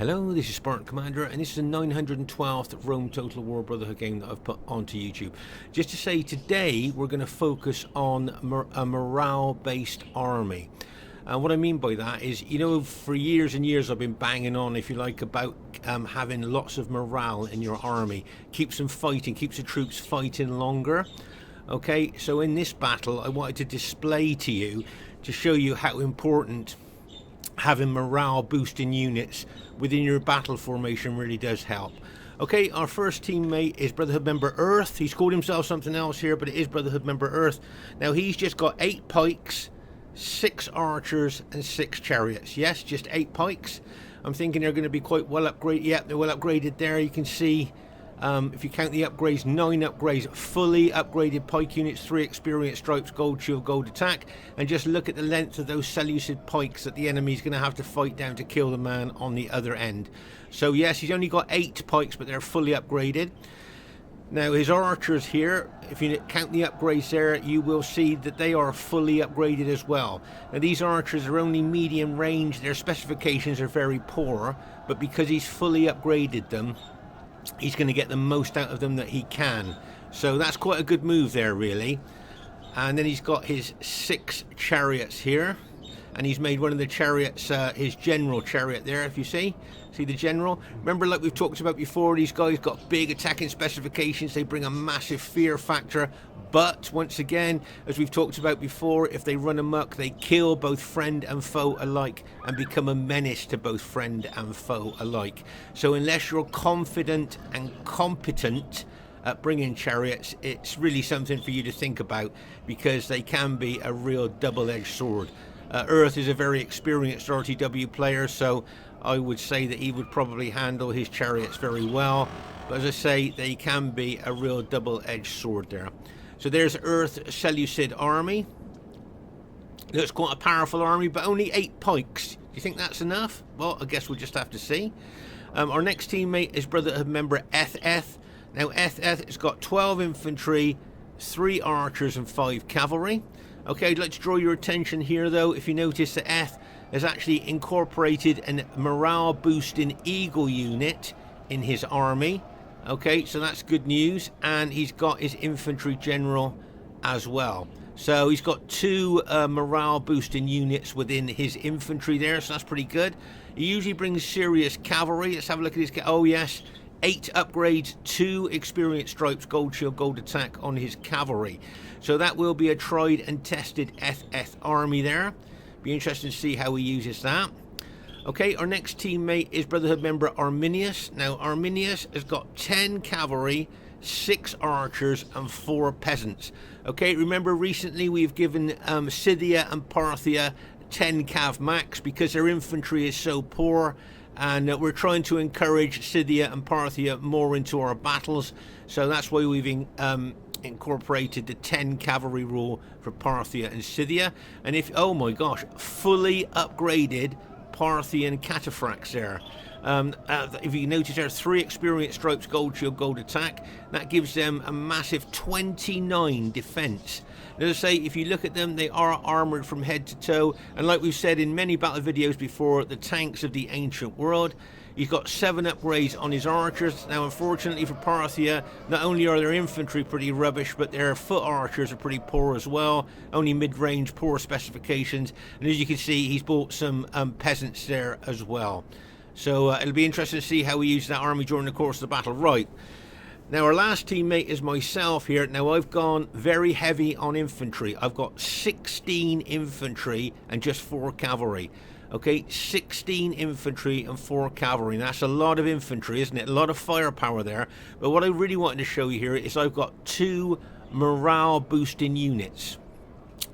Hello, this is Spartan Commander, and this is the 912th Rome Total War Brotherhood game that I've put onto YouTube. Just to say, today we're going to focus on a morale-based army. And what I mean by that is, you know, for years and years I've been banging on, if you like, about having lots of morale in your army. Keeps them fighting, keeps the troops fighting longer. Okay, so in this battle I wanted to display to you, to show you how important having morale boosting units within your battle formation really does help. Okay, our first teammate is Brotherhood member Earth. He's called himself something else here, but it is Brotherhood member Earth. Now he's just got 8 pikes, 6 archers and 6 chariots. Yes, just 8 pikes. I'm thinking they're going to be quite well upgraded. Yep, they're well upgraded there. You can see, if you count the upgrades, 9 upgrades, fully upgraded pike units, 3 experience stripes, gold shield, gold attack. And just look at the length of those Seleucid pikes that the enemy's going to have to fight down to kill the man on the other end. So yes, he's only got 8 pikes, but they're fully upgraded. Now his archers here, if you count the upgrades there, you will see that they are fully upgraded as well. Now these archers are only medium range, their specifications are very poor, but because he's fully upgraded them, he's going to get the most out of them that he can. So that's quite a good move there, really. And then he's got his 6 chariots here, and he's made one of the chariots his general chariot there, if you see the general. Remember, like we've talked about before, these guys got big attacking specifications. They bring a massive fear factor, but once again, as we've talked about before, if they run amok, they kill both friend and foe alike and become a menace to both friend and foe alike. So unless you're confident and competent at bringing chariots, it's really something for you to think about, because they can be a real double-edged sword. Earth is a very experienced RTW player, so I would say that he would probably handle his chariots very well. But as I say, they can be a real double-edged sword there. So there's Earth Seleucid army. Looks quite a powerful army, but only 8 pikes. Do you think that's enough? Well, I guess we'll just have to see. Our next teammate is Brotherhood member EthEth. Now EthEth has got 12 infantry, 3 archers and 5 cavalry. Okay, I'd like to draw your attention here though, if you notice that Eth has actually incorporated a morale boosting eagle unit in his army. Okay, so that's good news. And he's got his infantry general as well. So he's got 2 morale boosting units within his infantry there, so that's pretty good. He usually brings serious cavalry. Let's have a look at his, oh yes, 8 upgrades, 2 experience stripes, gold shield, gold attack on his cavalry. So that will be a tried and tested EthEth army there. Be interesting to see how he uses that. Okay, our next teammate is Brotherhood member Arminius. Now Arminius has got 10 cavalry, 6 archers and 4 peasants. Okay, remember recently we've given Scythia and Parthia 10 cav max because their infantry is so poor. And we're trying to encourage Scythia and Parthia more into our battles, so that's why we've incorporated the 10 cavalry rule for Parthia and Scythia. And if, oh my gosh, fully upgraded Parthian cataphracts there. If you notice, there are 3 experience stripes, gold shield, gold attack. That gives them a massive 29 defense. As I say, if you look at them, they are armored from head to toe, and like we've said in many battle videos before, the tanks of the ancient world. He's got 7 upgrades on his archers. Now unfortunately for Parthia, not only are their infantry pretty rubbish, but their foot archers are pretty poor as well, only mid-range, poor specifications. And as you can see, he's bought some peasants there as well. So it'll be interesting to see how he uses that army during the course of the battle. Right. Now our last teammate is myself here. Now I've gone very heavy on infantry. I've got 16 infantry and just 4 cavalry. Okay, 16 infantry and 4 cavalry. Now, that's a lot of infantry, isn't it? A lot of firepower there. But what I really wanted to show you here is I've got 2 morale boosting units.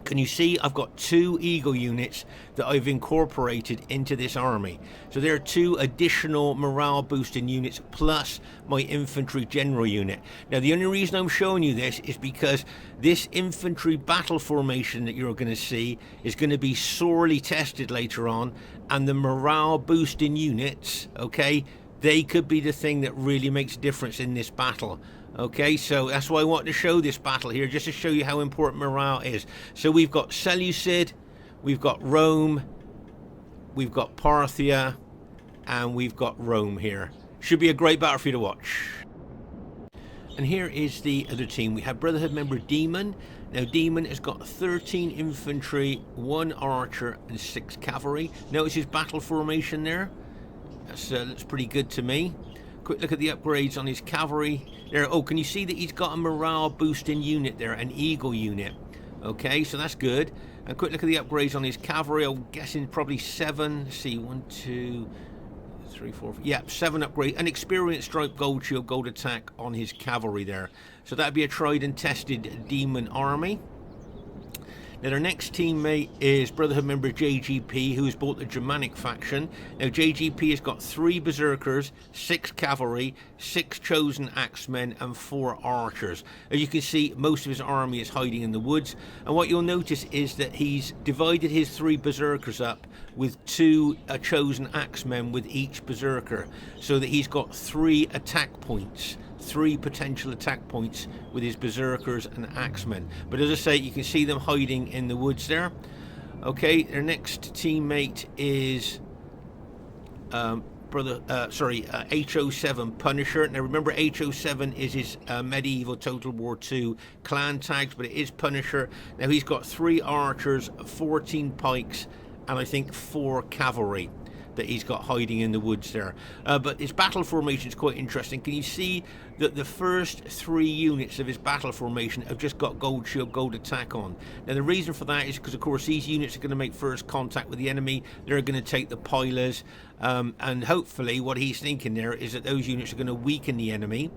Can you see? I've got 2 eagle units that I've incorporated into this army. So there are 2 additional morale boosting units plus my infantry general unit. Now the only reason I'm showing you this is because this infantry battle formation that you're going to see is going to be sorely tested later on, and the morale boosting units, okay, they could be the thing that really makes a difference in this battle. Okay, so that's why I wanted to show this battle here, just to show you how important morale is. So we've got Seleucid, we've got Rome, we've got Parthia, and we've got Rome here. Should be a great battle for you to watch. And here is the other team. We have Brotherhood member Demon. Now Demon has got 13 infantry, 1 archer and 6 cavalry. Notice his battle formation there. That's pretty good to me. Quick look at the upgrades on his cavalry there. Oh, can you see that he's got a morale boosting unit there, an eagle unit? Okay, so that's good. And quick look at the upgrades on his cavalry. I'm guessing probably 7. Let's see, 1, 2, 3, 4, yeah, 7 upgrade. An experienced stripe gold shield, gold attack on his cavalry there. So that'd be a tried and tested demon army. Now their next teammate is Brotherhood member JGP, who has bought the Germanic faction. Now JGP has got 3 berserkers, 6 cavalry, 6 chosen axemen and 4 archers. As you can see, most of his army is hiding in the woods, and what you'll notice is that he's divided his 3 berserkers up with 2 chosen axemen with each berserker, so that he's got 3 attack points, 3 potential attack points with his berserkers and axemen. But as I say, you can see them hiding in the woods there. Okay, their next teammate is HO7 Punisher. Now remember, HO7 is his medieval Total War 2 clan tags, but it is Punisher. Now he's got 3 archers, 14 pikes, and I think 4 cavalry that he's got hiding in the woods there. But his battle formation is quite interesting. Can you see that the first 3 units of his battle formation have just got gold shield, gold attack on? Now the reason for that is because, of course, these units are going to make first contact with the enemy. They're going to take the pillars, and hopefully what he's thinking there is that those units are going to weaken the enemy.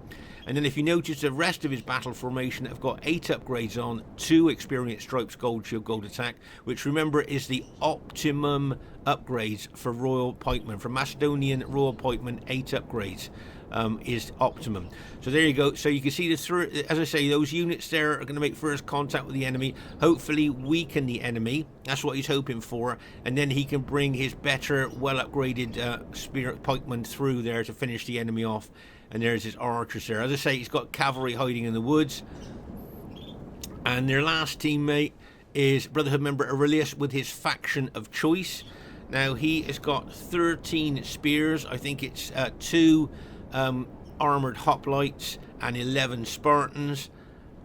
And then if you notice, the rest of his battle formation have got 8 upgrades on, 2 experienced stripes, gold shield, gold attack, which remember is the optimum upgrades for royal pikemen. For Macedonian royal pikemen, 8 upgrades is optimum. So there you go. So you can see as I say, those units there are going to make first contact with the enemy, hopefully weaken the enemy. That's what he's hoping for, and then he can bring his better, well upgraded spirit pikemen through there to finish the enemy off. And there's his archers there. As I say, he's got cavalry hiding in the woods. And their last teammate is Brotherhood member Aurelius with his faction of choice. Now he has got 13 spears. I think it's 2 armoured hoplites and 11 Spartans.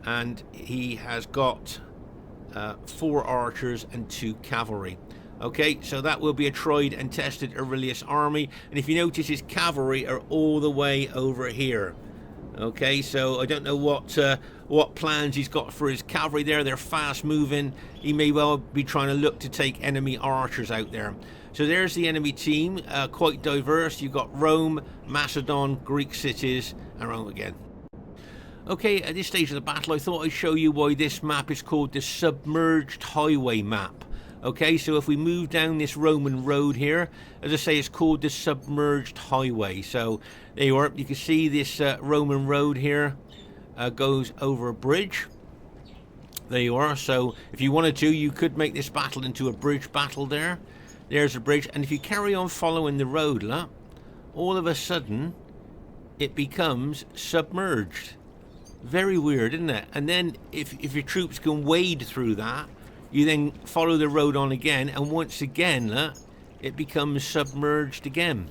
And he has got 4 archers and 2 cavalry. Okay, so that will be a tried and tested Aurelius army. And if you notice, his cavalry are all the way over here. Okay, so I don't know what plans he's got for his cavalry there. They're fast moving. He may well be trying to look to take enemy archers out there. So there's the enemy team, quite diverse. You've got Rome, Macedon, Greek cities, and Rome again. Okay, at this stage of the battle, I thought I'd show you why this map is called the Submerged Highway map. Okay, so if we move down this Roman road here, as I say, it's called the Submerged Highway. So there you are. You can see this Roman road here goes over a bridge. There you are. So if you wanted to, you could make this battle into a bridge battle there. There's a bridge. And if you carry on following the road, look, all of a sudden it becomes submerged. Very weird, isn't it? And then if your troops can wade through that, you then follow the road on again, and once again it becomes submerged again.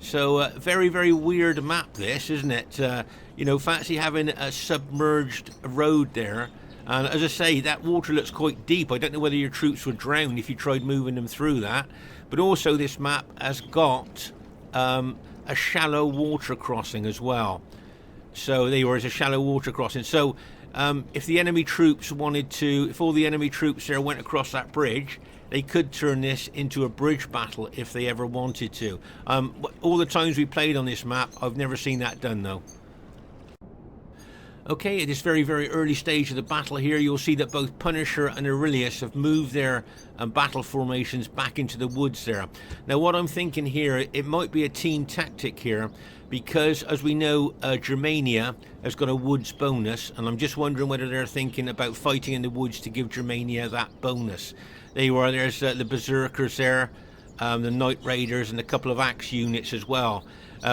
So very, very weird map this, isn't it? You know, fancy having a submerged road there. And as I say, that water looks quite deep. I don't know whether your troops would drown if you tried moving them through that. But also this map has got a shallow water crossing as well. So there you are, it's a shallow water crossing. So if the enemy troops wanted to, if all the enemy troops there went across that bridge, they could turn this into a bridge battle if they ever wanted to. All the times we played on this map, I've never seen that done though. Okay, at this very, very early stage of the battle here, you'll see that both Punisher and Aurelius have moved their battle formations back into the woods there. Now what I'm thinking here, it might be a team tactic here, because as we know, Germania has got a woods bonus, and I'm just wondering whether they're thinking about fighting in the woods to give Germania that bonus. There you are, there's the Berserkers there, the Knight Raiders, and a couple of axe units as well.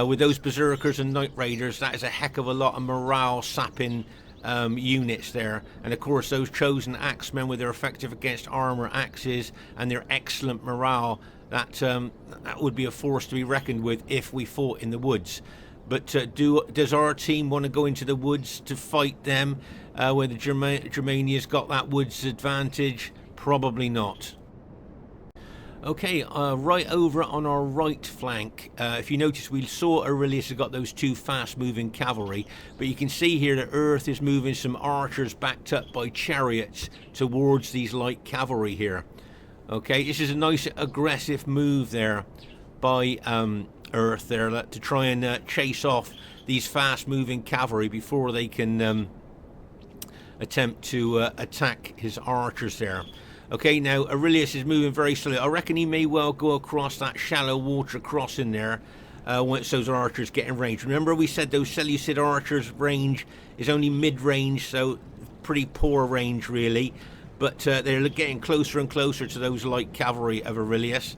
With those Berserkers and Knight Raiders, that is a heck of a lot of morale sapping units there. And of course those chosen axemen with their effective against armor axes and their excellent morale that would be a force to be reckoned with if we fought in the woods. But does our team want to go into the woods to fight them where the Germania's got that woods advantage? Probably not. Okay, right over on our right flank, if you notice, we saw Aurelius has got those two fast-moving cavalry, but you can see here that Earth is moving some archers backed up by chariots towards these light cavalry here. Okay, this is a nice aggressive move there by Earth there to try and chase off these fast-moving cavalry before they can attempt to attack his archers there. Okay, now Aurelius is moving very slowly. I reckon he may well go across that shallow water crossing there once those archers get in range. Remember we said those Seleucid archers' range is only mid-range, so pretty poor range really. But they're getting closer and closer to those light cavalry of Aurelius.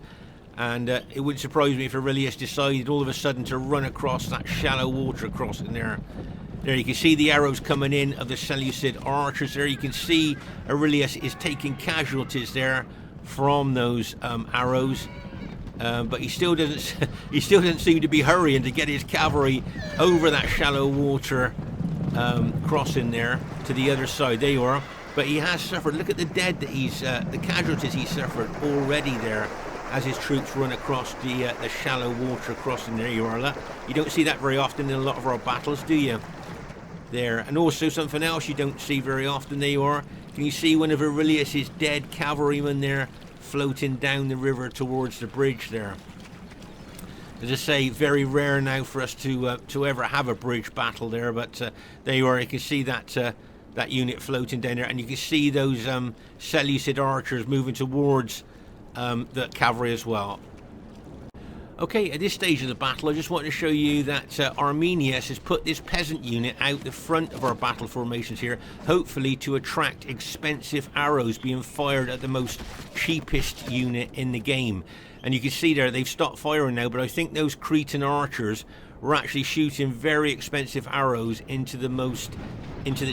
And it wouldn't surprise me if Aurelius decided all of a sudden to run across that shallow water crossing there. There you can see the arrows coming in of the Seleucid archers there. You can see Aurelius is taking casualties there from those arrows. But he still doesn't seem to be hurrying to get his cavalry over that shallow water crossing there to the other side. There you are. But he has suffered. Look at the dead that the casualties he's suffered already there as his troops run across the shallow water crossing. There you are. Look. You don't see that very often in a lot of our battles, do you? There. And also something else you don't see very often. There you are. Can you see one of Aurelius's dead cavalrymen there floating down the river towards the bridge there? As I say, very rare now for us to ever have a bridge battle there. But there you are. You can see that. That unit floating down there, and you can see those Seleucid archers moving towards the cavalry as well. Okay, at this stage of the battle, I just want to show you that Arminius has put this peasant unit out the front of our battle formations here, hopefully to attract expensive arrows being fired at the most cheapest unit in the game. And you can see there, they've stopped firing now, but I think those Cretan archers were actually shooting very expensive arrows into the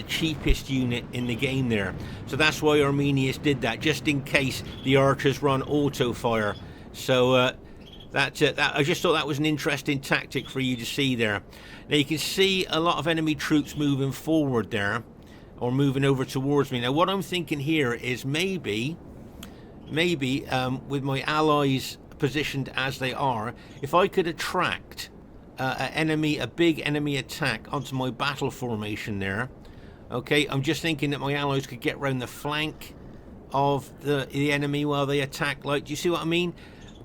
cheapest unit in the game there. So that's why Arminius did that, just in case the archers run auto fire. So I just thought that was an interesting tactic for you to see there. Now you can see a lot of enemy troops moving forward there, or moving over towards me. Now what I'm thinking here is maybe with my allies positioned as they are, if I could attract a big enemy attack onto my battle formation there. Okay, I'm just thinking that my allies could get round the flank of the enemy while they attack. Like, do you see what I mean?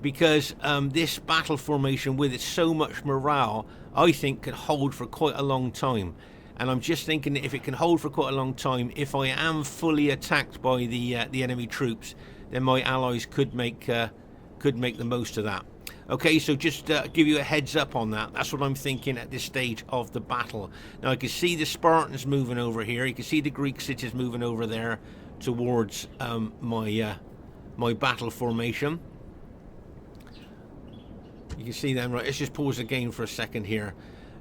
Because this battle formation with so much morale, I think could hold for quite a long time. And I'm just thinking that if it can hold for quite a long time, if I am fully attacked by the enemy troops, then my allies could make the most of that. Okay, so just give you a heads up on that. That's what I'm thinking at this stage of the battle. Now I can see the Spartans moving over here. You can see the Greek cities moving over there towards my battle formation. You can see them, right? Let's just pause the game for a second here.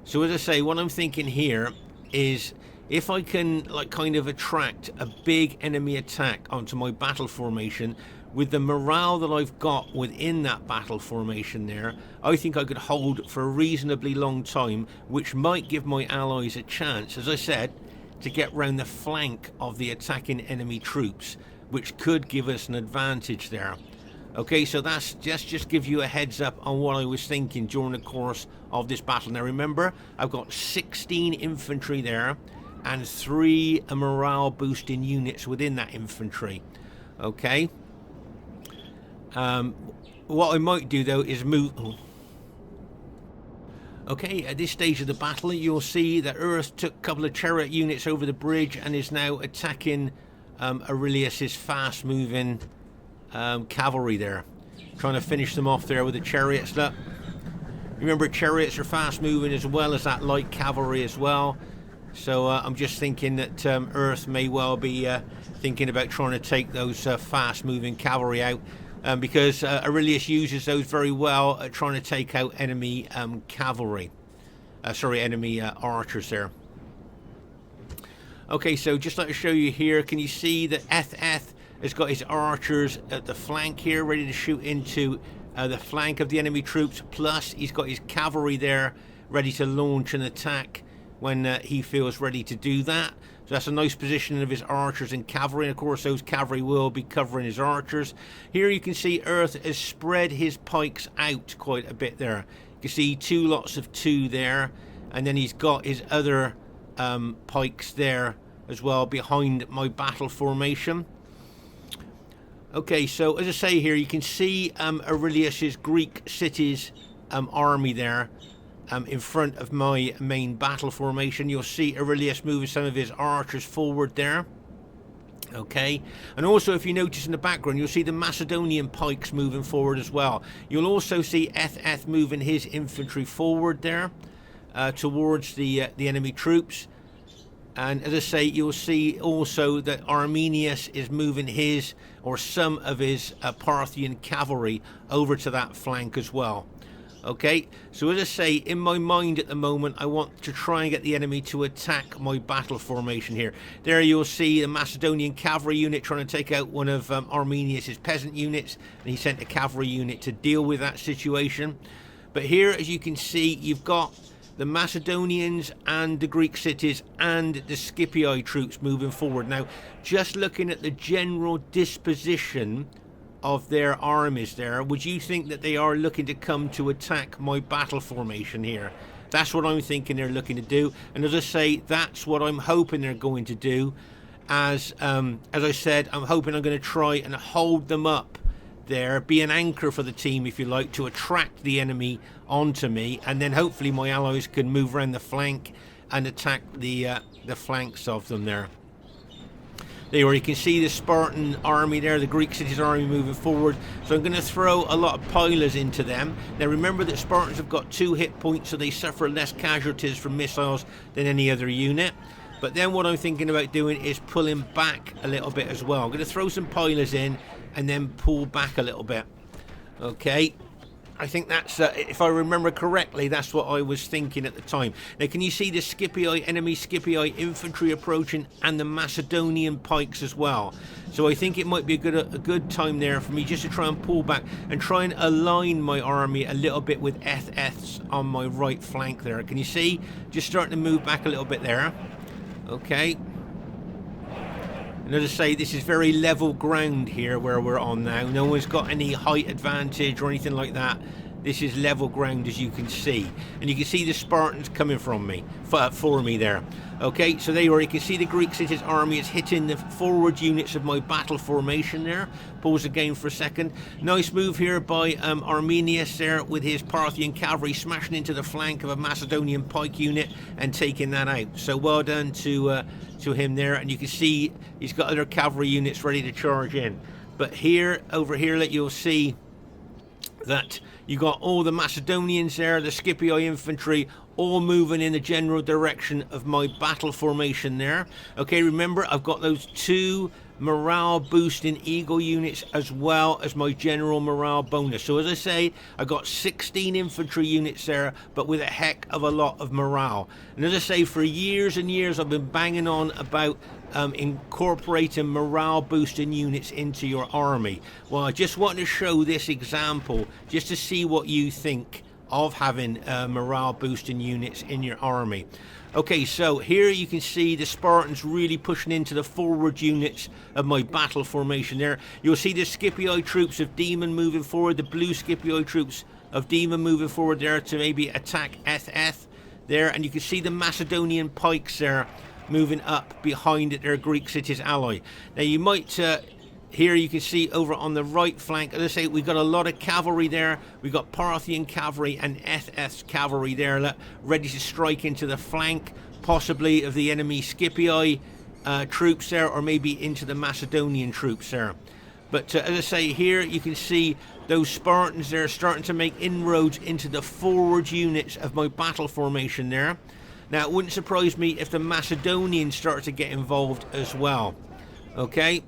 So as I say, what I'm thinking here is if I can kind of attract a big enemy attack onto my battle formation, with the morale that I've got within that battle formation there, I think I could hold for a reasonably long time, which might give my allies a chance, as I said, to get round the flank of the attacking enemy troops, which could give us an advantage there. Okay, so that's just give you a heads up on what I was thinking during the course of this battle. Now remember, I've got 16 infantry there and 3 morale boosting units within that infantry. Okay. What I might do though is move. Okay, at this stage of the battle, you'll see that Earth took a couple of chariot units over the bridge and is now attacking Aurelius's fast-moving cavalry there, trying to finish them off there with the chariots. Look, remember, chariots are fast-moving as well as that light cavalry as well. So I'm just thinking that Earth may well be thinking about trying to take those fast-moving cavalry out. Because Aurelius uses those very well at trying to take out enemy enemy archers there. Okay, so just like to show you here, can you see that EthEth has got his archers at the flank here, ready to shoot into the flank of the enemy troops, plus he's got his cavalry there ready to launch an attack when he feels ready to do that. So that's a nice positioning of his archers and cavalry, and of course those cavalry will be covering his archers. Here you can see Earth has spread his pikes out quite a bit there. You can see 2 lots of 2 there, and then he's got his other pikes there as well behind my battle formation. Okay, so as I say here, you can see Aurelius's Greek cities army there in front of my main battle formation. You'll see Aurelius moving some of his archers forward there. Okay, and also if you notice in the background, you'll see the Macedonian pikes moving forward as well. You'll also see EthEth moving his infantry forward there towards the enemy troops. And as I say, you'll see also that Arminius is moving his or some of his Parthian cavalry over to that flank as well. Okay, so as I say, in my mind at the moment, I want to try and get the enemy to attack my battle formation here. There you'll see the Macedonian cavalry unit trying to take out one of Arminius's peasant units, and he sent a cavalry unit to deal with that situation. But here, as you can see, you've got the Macedonians and the Greek cities and the Scipii troops moving forward. Now, just looking at the general disposition of their armies there, would you think that they are looking to come to attack my battle formation here? That's what I'm thinking they're looking to do, and as I say, that's what I'm hoping they're going to do. As I said, I'm hoping I'm going to try and hold them up there, be an anchor for the team, if you like, to attract the enemy onto me, and then hopefully my allies can move around the flank and attack the flanks of them there. There you can see the Spartan army there, the Greek cities army moving forward. So I'm going to throw a lot of pilers into them. Now remember that Spartans have got 2 hit points, so they suffer less casualties from missiles than any other unit. But then what I'm thinking about doing is pulling back a little bit as well. I'm going to throw some pilers in and then pull back a little bit. Okay, I think that's, if I remember correctly, that's what I was thinking at the time. Now, can you see the Scipii, enemy Scipii infantry approaching, and the Macedonian pikes as well? So I think it might be a good time there for me just to try and pull back and try and align my army a little bit with EthEth's on my right flank there. Can you see? Just starting to move back a little bit there. Okay. And as I say, this is very level ground here where we're on now. No one's got any height advantage or anything like that. This is level ground, as you can see. And you can see the Spartans coming from me, for me there. Okay, so there you are. You can see the Greek cities army is hitting the forward units of my battle formation there. Pause the game for a second. Nice move here by Arminius there with his Parthian cavalry smashing into the flank of a Macedonian pike unit and taking that out. So well done to him there. And you can see he's got other cavalry units ready to charge in. But here, over here, that you'll see that you got all the Macedonians there, the Scipii infantry, all moving in the general direction of my battle formation there. Okay, remember, I've got those 2 morale boosting eagle units as well as my general morale bonus. So as I say, I got 16 infantry units there, but with a heck of a lot of morale. And as I say, for years and years I've been banging on about incorporating morale boosting units into your army. Well, I just want to show this example just to see what you think of having morale boosting units in your army. Okay, so here you can see the Spartans really pushing into the forward units of my battle formation there. You'll see the Scipii troops of Demon moving forward, the blue Scipii troops of Demon moving forward there to maybe attack EthEth there, and you can see the Macedonian pikes there moving up behind their Greek cities ally. Now you might here you can see over on the right flank, as I say, we've got a lot of cavalry there. We've got Parthian cavalry and EthEth's cavalry there ready to strike into the flank, possibly of the enemy Scipii troops there, or maybe into the Macedonian troops there. But as I say, here you can see those Spartans there starting to make inroads into the forward units of my battle formation there. Now, it wouldn't surprise me if the Macedonians start to get involved as well. Okay,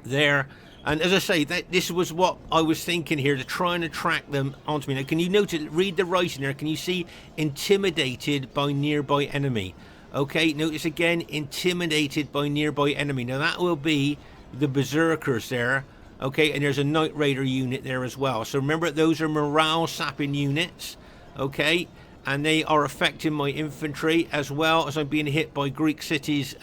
there. And as I say, this was what I was thinking here, to try and attract them onto me. Now, can you notice, read the writing there, can you see intimidated by nearby enemy? Okay, notice again, intimidated by nearby enemy. Now, that will be the berserkers there Okay, and there's a Night Raider unit there as well. So remember, those are morale sapping units. Okay, and they are affecting my infantry as well as I'm being hit by Greek cities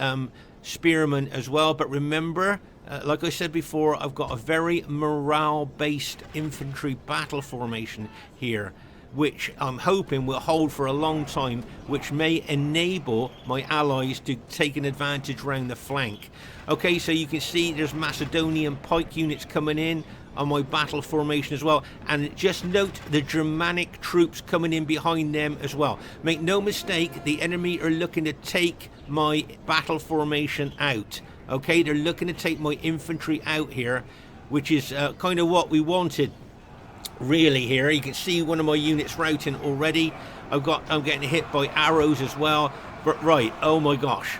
spearmen as well. But remember, like I said before, I've got a very morale based infantry battle formation here, which I'm hoping will hold for a long time, which may enable my allies to take an advantage around the flank. Okay, so you can see there's Macedonian pike units coming in on my battle formation as well, and just note the Germanic troops coming in behind them as well. Make no mistake, the enemy are looking to take my battle formation out. Okay, they're looking to take my infantry out here, which is kind of what we wanted really here. You can see one of my units routing already. I'm getting hit by arrows as well. But right, oh my gosh.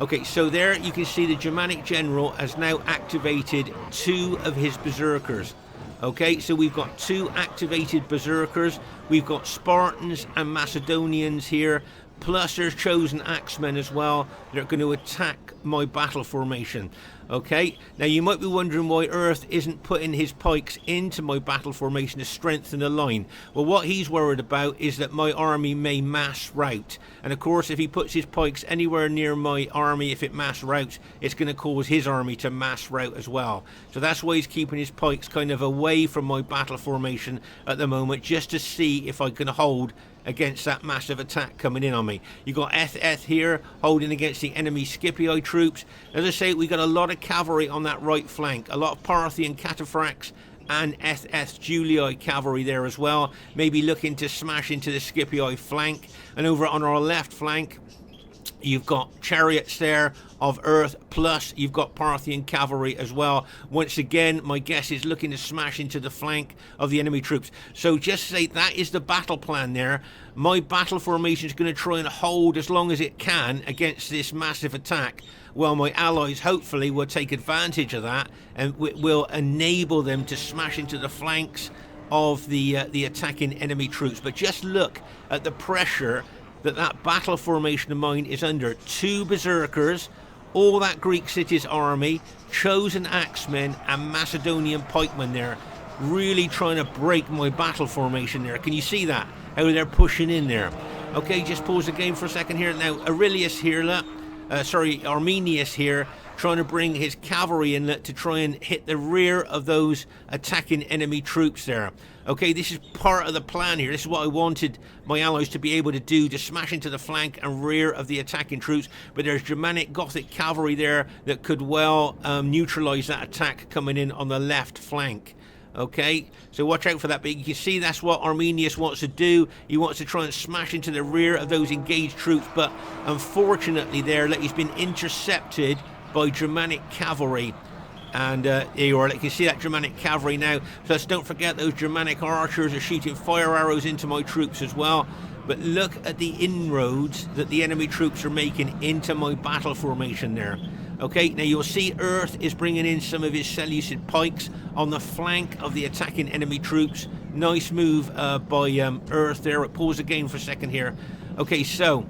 Okay, so there you can see the Germanic general has now activated 2 of his berserkers. Okay, so we've got 2 activated berserkers. We've got Spartans and Macedonians here, plus there's chosen axemen as well. They're going to attack my battle formation. Okay, now you might be wondering why Earth isn't putting his pikes into my battle formation to strengthen the line. Well, what he's worried about is that my army may mass rout, and of course if he puts his pikes anywhere near my army, if it mass routs, it's going to cause his army to mass rout as well. So that's why he's keeping his pikes kind of away from my battle formation at the moment, just to see if I can hold against that massive attack coming in on me. You got EthEth here holding against the enemy Scipii troops. As I say, we got a lot of cavalry on that right flank, a lot of Parthian cataphracts and EthEth Julii cavalry there as well, maybe looking to smash into the Scipii flank. And over on our left flank, you've got chariots there of Earth, plus you've got Parthian cavalry as well. Once again, my guess is looking to smash into the flank of the enemy troops. So just say that is the battle plan there. My battle formation is going to try and hold as long as it can against this massive attack. Well, my allies hopefully will take advantage of that and will enable them to smash into the flanks of the attacking enemy troops. But just look at the pressure that battle formation of mine is under. 2 berserkers, all that Greek city's army, chosen axemen and Macedonian pikemen there, really trying to break my battle formation there. Can you see that? How they're pushing in there. Okay, just pause the game for a second here. Now Aurelius here, Arminius here, trying to bring his cavalry in to try and hit the rear of those attacking enemy troops there. Okay, this is part of the plan here. This is what I wanted my allies to be able to do, to smash into the flank and rear of the attacking troops. But there's Germanic Gothic cavalry there that could well neutralize that attack coming in on the left flank. Okay, so watch out for that. But you can see that's what Arminius wants to do. He wants to try and smash into the rear of those engaged troops. But unfortunately there, he's been intercepted by Germanic cavalry. And here you are, you can see that Germanic cavalry now. So don't forget, those Germanic archers are shooting fire arrows into my troops as well. But look at the inroads that the enemy troops are making into my battle formation there. Okay, now you'll see Earth is bringing in some of his Seleucid pikes on the flank of the attacking enemy troops. Nice move by Earth there. Pause the game for a second here. Okay, so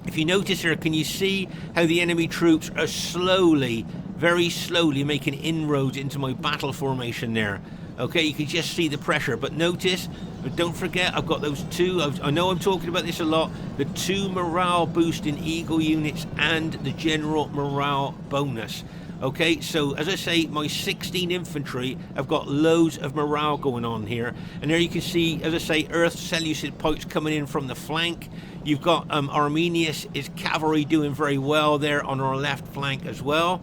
if you notice here, can you see how the enemy troops are slowly, very slowly making inroads into my battle formation there? Okay, you can just see the pressure, but notice, but don't forget, I've got those 2, I know I'm talking about this a lot, the 2 morale boosting Eagle units and the general morale bonus. Okay, so as I say, my 16 infantry have got loads of morale going on here. And there you can see, as I say, Earth Seleucid pikes coming in from the flank. You've got Arminius, his cavalry doing very well there on our left flank as well.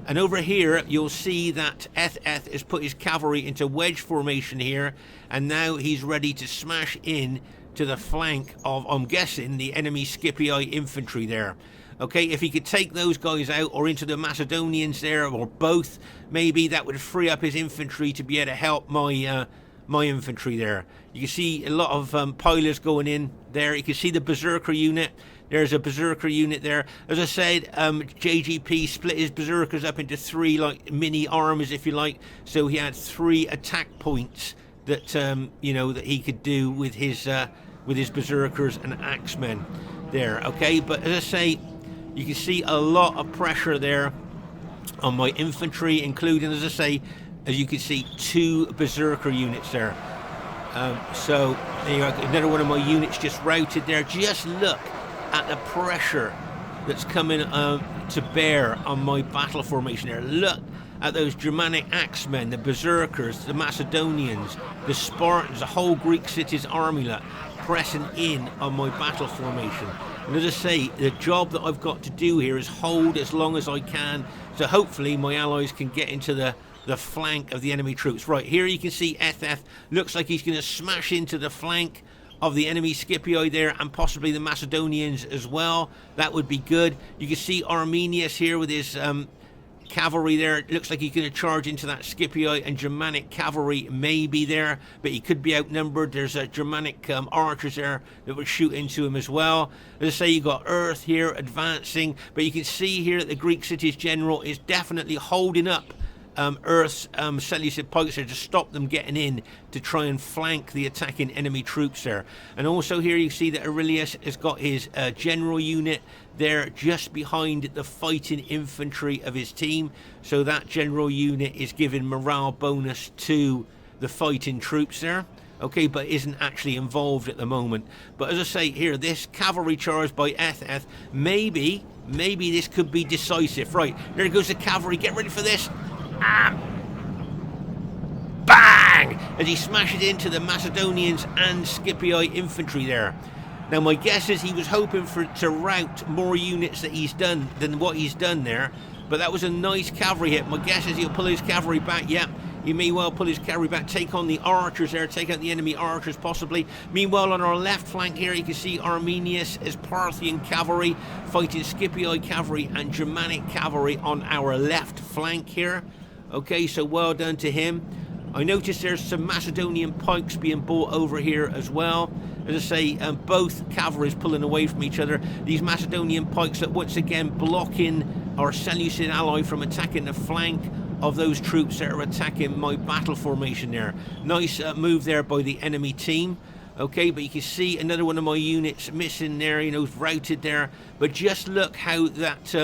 And over here, you'll see that EthEth has put his cavalry into wedge formation here. And now he's ready to smash in to the flank of, I'm guessing, the enemy Scipii infantry there. Okay, if he could take those guys out or into the Macedonians there, or both, maybe that would free up his infantry to be able to help my my infantry there. You can see a lot of pilers going in there. You can see the berserker unit. There's a berserker unit there. As I said, JGP split his berserkers up into 3 like mini armies, if you like. So he had 3 attack points that you know, that he could do with his berserkers and axemen there. Okay, but as I say, you can see a lot of pressure there on my infantry, including, as I say, as you can see, 2 berserker units there. So there you go, another one of my units just routed there. Just look at the pressure that's coming to bear on my battle formation there. Look at those Germanic axemen, the berserkers, the Macedonians, the Spartans, the whole Greek city's army, look, pressing in on my battle formation. And as I say, the job that I've got to do here is hold as long as I can, so hopefully my allies can get into the flank of the enemy troops. Right, here you can see EthEth looks like he's going to smash into the flank of the enemy Scipii there, and possibly the Macedonians as well. That would be good. You can see Arminius here with his cavalry there. It looks like he's going to charge into that Scipii, and Germanic cavalry may be there, but he could be outnumbered. There's Germanic archers there that would shoot into him as well. As I say, you got Earth here advancing, but you can see here that the Greek city's general is definitely holding up Earth's Seleucid pikes there to stop them getting in to try and flank the attacking enemy troops there. And also here you see that Aurelius has got his general unit there just behind the fighting infantry of his team, so that general unit is giving morale bonus to the fighting troops there. Okay, but isn't actually involved at the moment. But as I say here, this cavalry charge by EthEth, maybe this could be decisive. Right, there goes the cavalry, get ready for this. Bang! As he smashes into the Macedonians and Scipii infantry there. Now my guess is he was hoping to rout more units than what he's done there, but that was a nice cavalry hit. My guess is he'll pull his cavalry back. Yep, he may well pull his cavalry back, take on the archers there, take out the enemy archers possibly. Meanwhile, on our left flank here, you can see Arminius as Parthian cavalry fighting Scipii cavalry and Germanic cavalry on our left flank here. Okay, so well done to him. I noticed there's some Macedonian pikes being brought over here as well. As I say, both cavalries pulling away from each other. These Macedonian pikes that once again blocking our Seleucid ally from attacking the flank of those troops that are attacking my battle formation there. Nice move there by the enemy team. Okay, but you can see another one of my units missing there, you know, routed there. But just look how that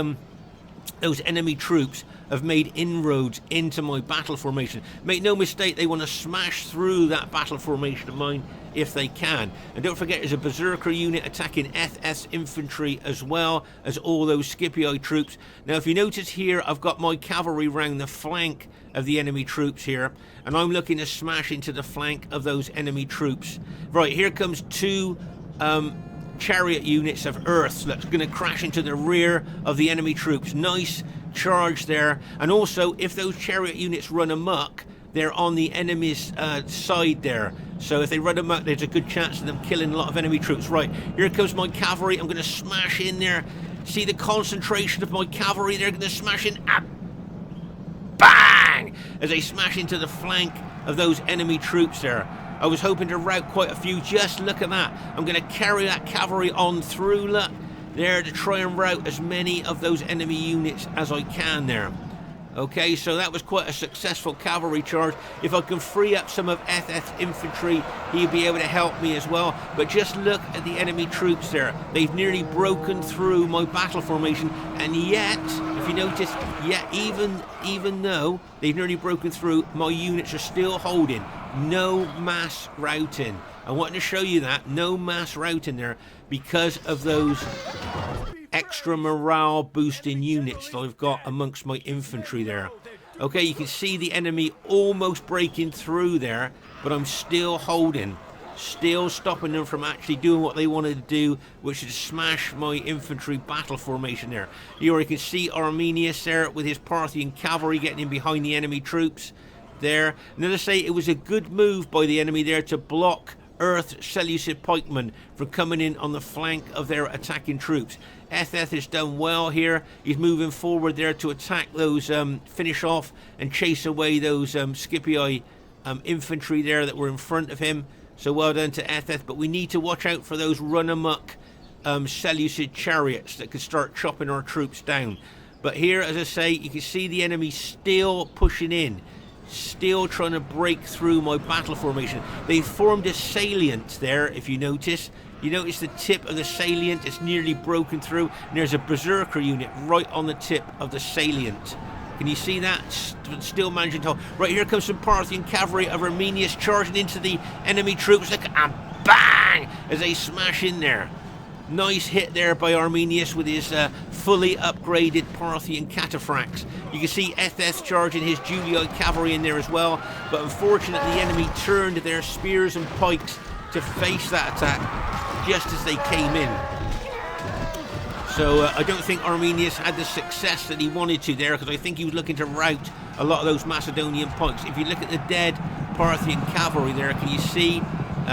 those enemy troops have made inroads into my battle formation. Make no mistake, they want to smash through that battle formation of mine if they can. And don't forget, there's a berserker unit attacking EthEth's infantry as well as all those Scipii troops. Now if you notice here, I've got my cavalry round the flank of the enemy troops here, and I'm looking to smash into the flank of those enemy troops. Right, here comes 2 chariot units of Earth that's going to crash into the rear of the enemy troops. Nice charge there. And also, if those chariot units run amok, they're on the enemy's side there. So if they run amok, there's a good chance of them killing a lot of enemy troops. Right, here comes my cavalry. I'm going to smash in there. See the concentration of my cavalry? They're going to smash in. Bang! As they smash into the flank of those enemy troops there. I was hoping to rout quite a few. Just look at that. I'm going to carry that cavalry on through, look, there, to try and rout as many of those enemy units as I can there. Okay, so that was quite a successful cavalry charge. If I can free up some of EthEth's infantry, he'll be able to help me as well. But just look at the enemy troops there. They've nearly broken through my battle formation, and yet, if you notice, yet even though they've nearly broken through, my units are still holding. No mass routing. I wanted to show you that. No mass routing there because of those extra morale boosting units that I've got amongst my infantry there. Okay, you can see the enemy almost breaking through there, but I'm still holding. Still stopping them from actually doing what they wanted to do, which is smash my infantry battle formation there. Here you can see Arminius there with his Parthian cavalry getting in behind the enemy troops there. And as I say, it was a good move by the enemy there to block Earth's Seleucid pikemen from coming in on the flank of their attacking troops. EthEth has done well here. He's moving forward there to attack those, finish off and chase away those Scipii infantry there that were in front of him. So well done to EthEth, but we need to watch out for those run-amok Seleucid chariots that could start chopping our troops down. But here, as I say, you can see the enemy still pushing in, still trying to break through my battle formation. They formed a salient there, if you notice. You notice the tip of the salient is nearly broken through, and there's a berserker unit right on the tip of the salient. Can you see that? Still managing to hold. Right, here comes some Parthian cavalry of Arminius charging into the enemy troops. Look, and bang! As they smash in there. Nice hit there by Arminius with his fully upgraded Parthian cataphracts. You can see EthEth charging his Julioid cavalry in there as well. But unfortunately, the enemy turned their spears and pikes to face that attack just as they came in. So I don't think Arminius had the success that he wanted to there, because I think he was looking to rout a lot of those Macedonian pikes. If you look at the dead Parthian cavalry there, can you see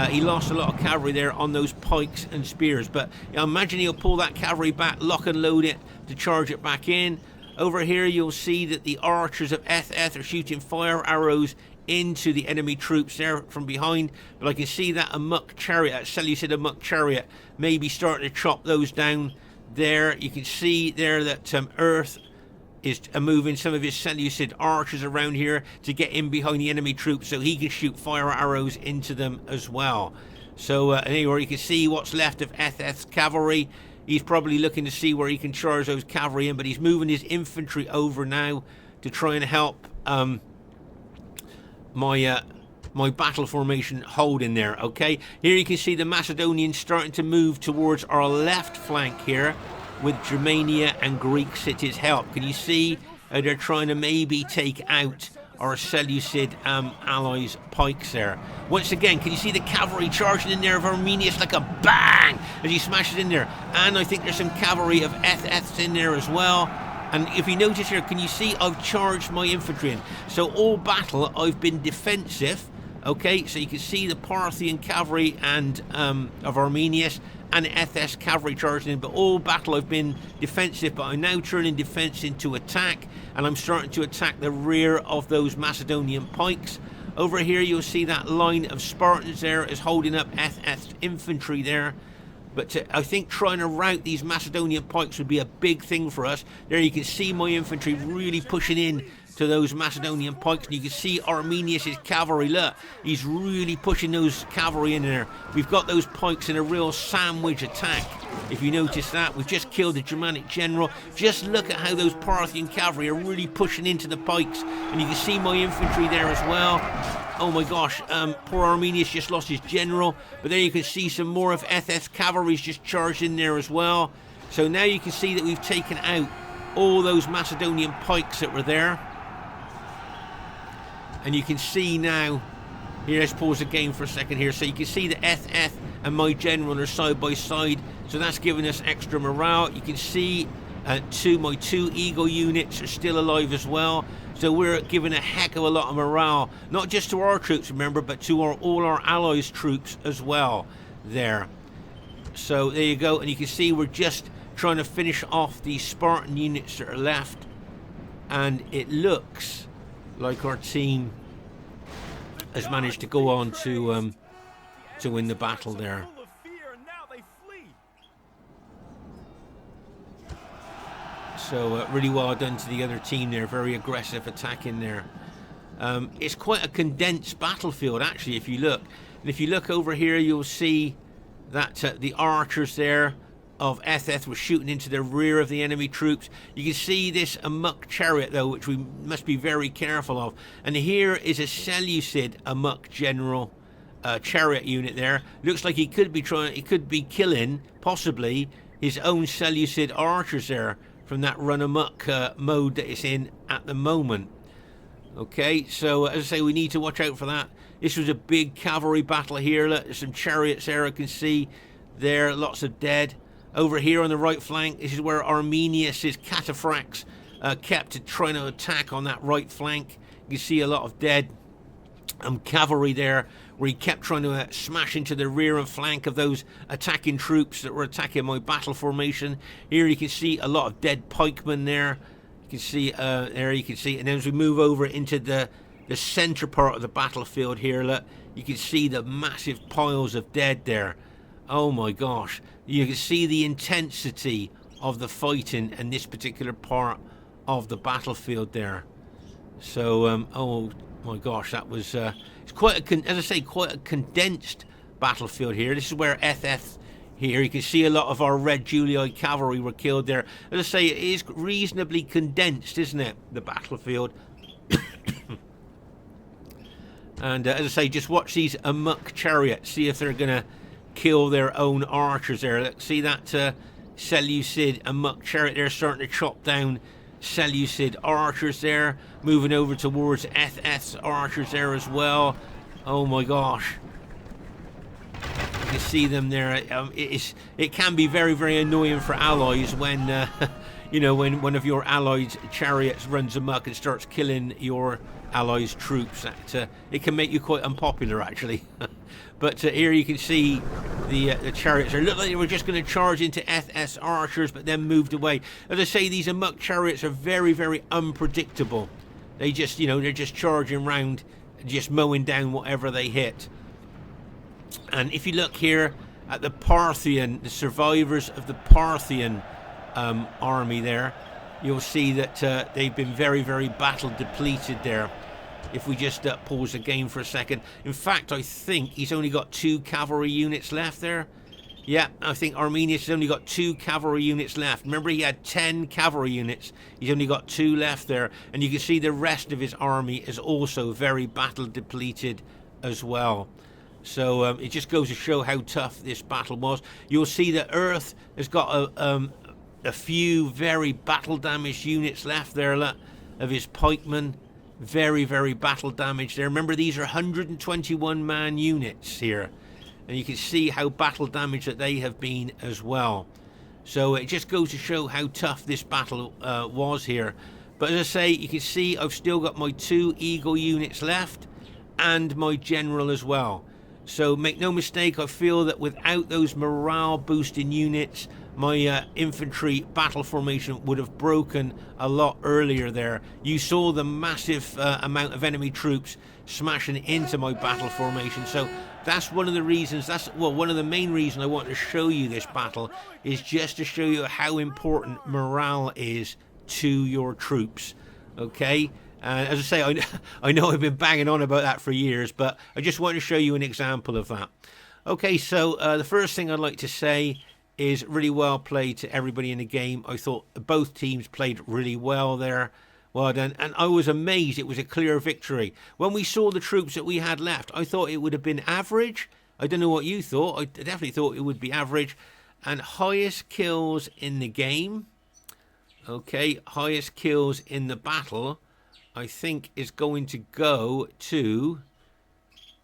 he lost a lot of cavalry there on those pikes and spears. But I imagine he'll pull that cavalry back, lock and load it to charge it back in. Over here you'll see that the archers of EthEth are shooting fire arrows into the enemy troops there from behind. But I can see that Amuk chariot, that Seleucid Amuk chariot, maybe starting to chop those down. There you can see there that Earth is moving some of his Seleucid archers around here to get in behind the enemy troops so he can shoot fire arrows into them as well. So anyway, you can see what's left of EthEth's cavalry. He's probably looking to see where he can charge those cavalry in, but he's moving his infantry over now to try and help my battle formation hold in there. Okay, here you can see the Macedonians starting to move towards our left flank here with Germania and Greek cities' help. Can you see they're trying to maybe take out our Seleucid allies' pikes there. Once again, can you see the cavalry charging in there of Arminius like a bang as he smashes in there? And I think there's some cavalry of EthEth's in there as well. And if you notice here, can you see I've charged my infantry in? So all battle I've been defensive. Okay, so you can see the Parthian cavalry and of Arminius and EthEth's cavalry charging in, but all battle I've been defensive, but I'm now turning defense into attack, and I'm starting to attack the rear of those Macedonian pikes. Over here you'll see that line of Spartans there is holding up EthEth's infantry there. But I think trying to rout these Macedonian pikes would be a big thing for us. There you can see my infantry really pushing in to those Macedonian pikes, and you can see Arminius' cavalry. Look, he's really pushing those cavalry in there. We've got those pikes in a real sandwich attack. If you notice that, we've just killed the Germanic general. Just look at how those Parthian cavalry are really pushing into the pikes, and you can see my infantry there as well. Oh my gosh, poor Arminius just lost his general, but there you can see some more of EthEth's cavalry's just charged in there as well. So now you can see that we've taken out all those Macedonian pikes that were there. And you can see now, here, let's pause the game for a second here. So you can see that EthEth and my general are side by side. So that's giving us extra morale. You can see my two Eagle units are still alive as well. So we're giving a heck of a lot of morale, not just to our troops, remember, but to all our allies' troops as well there. So there you go. And you can see we're just trying to finish off the Spartan units that are left. And it looks like our team has managed to go on to win the battle there. So really well done to the other team there, very aggressive attack in there. It's quite a condensed battlefield actually if you look. And if you look over here you'll see that the archers there of EthEth were shooting into the rear of the enemy troops. You can see this Amuk chariot though, which we must be very careful of. And here is a Seleucid Amuk general chariot unit there. Looks like he could be killing possibly his own Seleucid archers there from that run amok mode that it's in at the moment. Okay, so as I say, we need to watch out for that. This was a big cavalry battle here. Look, there's some chariots there I can see there, lots of dead. Over here on the right flank, this is where Arminius' cataphracts kept trying to attack on that right flank. You can see a lot of dead cavalry there, where he kept trying to smash into the rear and flank of those attacking troops that were attacking my battle formation. Here you can see a lot of dead pikemen there. You can see there, you can see, and then as we move over into the center part of the battlefield here, look, you can see the massive piles of dead there. Oh my gosh, you can see the intensity of the fighting in this particular part of the battlefield there. So oh my gosh, that was it's quite a, as I say, quite a condensed battlefield here. This is where EthEth here. You can see a lot of our Red Julii cavalry were killed there. As I say, it is reasonably condensed, isn't it, the battlefield? And as I say, just watch these amok chariots. See if they're going to kill their own archers there. See that Seleucid amok chariot there starting to chop down Seleucid archers there. Moving over towards EthEth's archers there as well. Oh my gosh. You can see them there. It can be very, very annoying for allies when, you know, when one of your allies' chariots runs amok and starts killing your allies' troops. It can make you quite unpopular, actually. But here you can see the chariots. They looked like they were just going to charge into EthEth's archers, but then moved away. As I say, these amok chariots are very, very unpredictable. They just, you know, they're just charging around, just mowing down whatever they hit. And if you look here at the Parthian, the survivors of the Parthian army there, you'll see that they've been very, very battle depleted there. If we just pause the game for a second. In fact, I think he's only got 2 cavalry units left there. Yeah, I think Arminius has only got 2 cavalry units left. Remember, he had 10 cavalry units. He's only got 2 left there. And you can see the rest of his army is also very battle depleted as well. So it just goes to show how tough this battle was. You'll see that Earth has got a few very battle damaged units left there of his pikemen. Very, very battle damaged there. Remember, these are 121 man units here. And you can see how battle damaged that they have been as well. So it just goes to show how tough this battle was here. But as I say, you can see I've still got my 2 Eagle units left and my general as well. So make no mistake, I feel that without those morale boosting units, my infantry battle formation would have broken a lot earlier there. You saw the massive amount of enemy troops smashing into my battle formation. So that's one of the reasons, one of the main reasons I want to show you this battle, is just to show you how important morale is to your troops. Okay? As I say, I know I've been banging on about that for years, but I just want to show you an example of that. Okay, so the first thing I'd like to say is really well played to everybody in the game. I thought both teams played really well there. Well done. And I was amazed it was a clear victory. When we saw the troops that we had left, I thought it would have been average. I don't know what you thought. I definitely thought it would be average. And highest kills in the game. Okay, highest kills in the battle, I think, is going to go to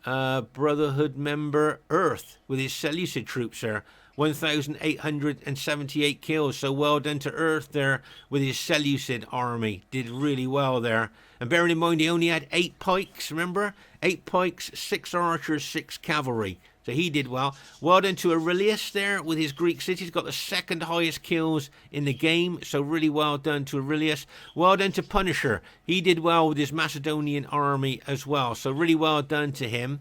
Brotherhood member Earth with his Seleucid troops there. 1,878 kills. So well done to Earth there with his Seleucid army. Did really well there. And bearing in mind he only had 8 pikes, remember? 8 pikes, 6 archers, 6 cavalry. So he did well. Well done to Aurelius there with his Greek cities. Got the 2nd highest kills in the game. So really well done to Aurelius. Well done to Punisher. He did well with his Macedonian army as well. So really well done to him.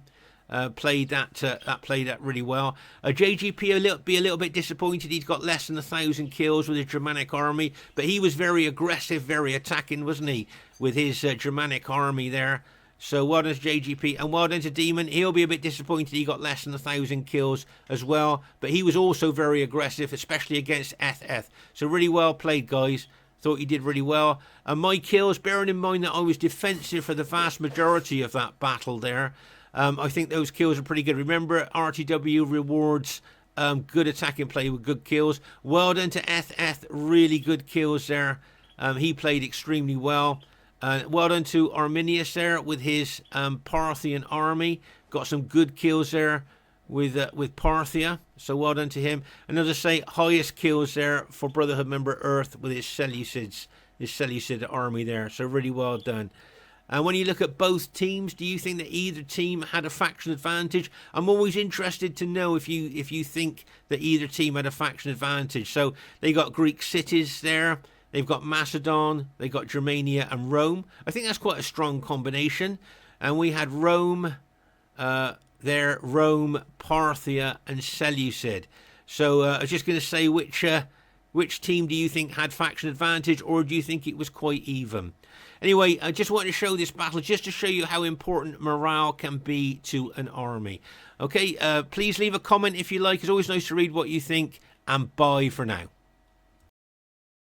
Played that really well. JGP be a little bit disappointed. He's got less than 1,000 kills with his Germanic army, but he was very aggressive, very attacking, wasn't he, with his Germanic army there. So well done to JGP, and well done to Demon. He'll be a bit disappointed he got less than 1,000 kills as well, but he was also very aggressive, especially against EthEth. So really well played, guys. Thought you did really well. And my kills, bearing in mind that I was defensive for the vast majority of that battle there, I think those kills are pretty good. Remember, RTW rewards good attacking play with good kills. Well done to EthEth, really good kills there. He played extremely well. Well done to Arminius there with his Parthian army. Got some good kills there with Parthia. So well done to him. And as I say, highest kills there for Brotherhood member Earth with his Seleucid army there. So really well done. And when you look at both teams, do you think that either team had a faction advantage? I'm always interested to know if you think that either team had a faction advantage. So they got Greek cities there. They've got Macedon. They got Germania and Rome. I think that's quite a strong combination. And we had Rome there, Rome, Parthia, and Seleucid. So I was just going to say, which team do you think had faction advantage, or do you think it was quite even? Anyway, I just wanted to show this battle just to show you how important morale can be to an army. Okay, please leave a comment if you like. It's always nice to read what you think, and bye for now.